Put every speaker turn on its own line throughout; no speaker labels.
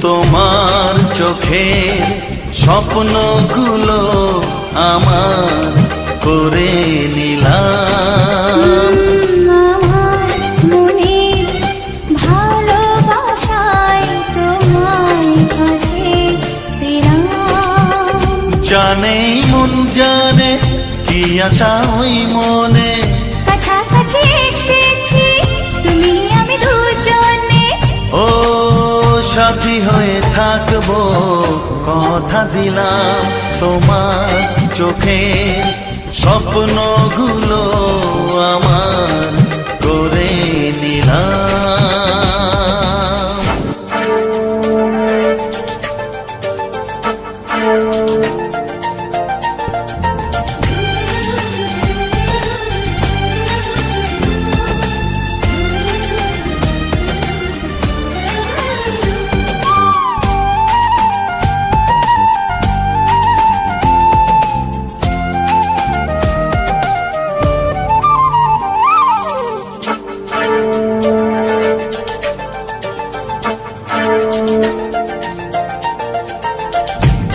তোমার চোখের স্বপ্নগুলো আমার করে নিলাম।
আমার মনে ভালোবাসায় তোমার কাছে পেলাম।
জানে মন জানে কি আশা ওই মনে,
কাছাকাছি এসেছি তুমি আমি দুজনে।
ও সাথী হয়ে থাকবো কথা দিলাম। তোমার চোখের স্বপ্নগুলো আমার করে নিলাম।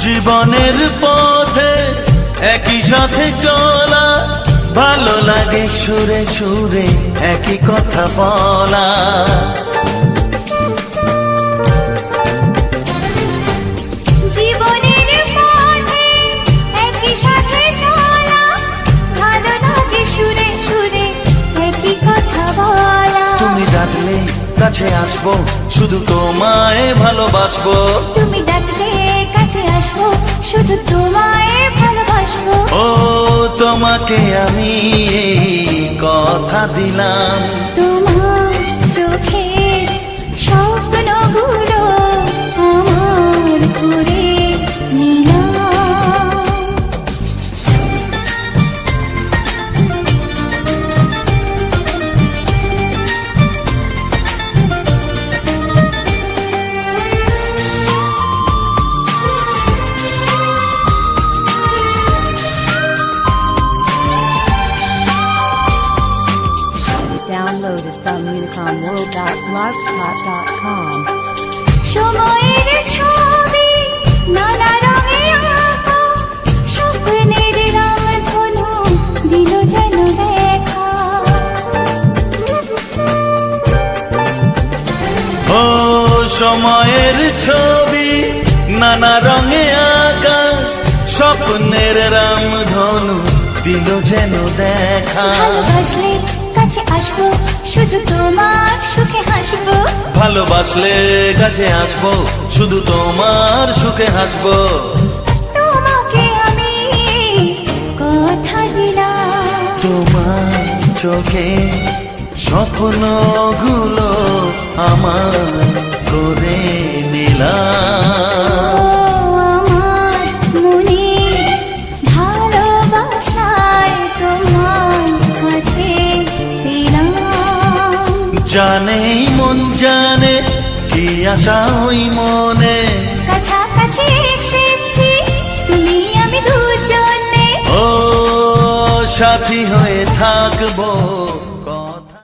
জীবনের পথে একই সাথে চলা, ভালো লাগে সুরে সুরে একই কথা বলা।
জীবনের পথে একই সাথে চলা, ভালো লাগে সুরে সুরে একই কথা বলা।
তুমি ডাকলে কাছে আসবো, শুধু তোমায় ভালোবাসবো।
তুমি ডাকলে কাছে আসবো, শুধু তোমায় ভালোবাসবো।
ও তোমাকে আমি এই কথা দিলাম।
তোমার চোখের স্বপ্নগুলো আমার করে নিলাম।
Downloaded from unicomworld.blogspot.com.
সময়ের ছবি নানা রঙে আঁকা, স্বপ্নের রামধনু দিল যেন দেখা।
ও সময়ের ছবি নানা রঙে আঁকা, স্বপ্নের রামধনু দিল যেন দেখা।
ভালোবাসলে কাছে আসবো, শুধু তোমার সুখে হাসবো।
ভালোবাসলে কাছে আসবো, শুধু তোমার সুখে হাসবো।
তোমাকে আমি কথা দিলাম।
তোমার চোখে স্বপ্নগুলো আমার করে নিলাম।
আমার মনে ভালোবাসায় তোমার কাছে পেলাম।
জানে মন জানে কি আশা ওই মনে,
কাছাকাছি এসেছি তুমি আমি দুজনে।
ও সাথী হয়ে থাকবো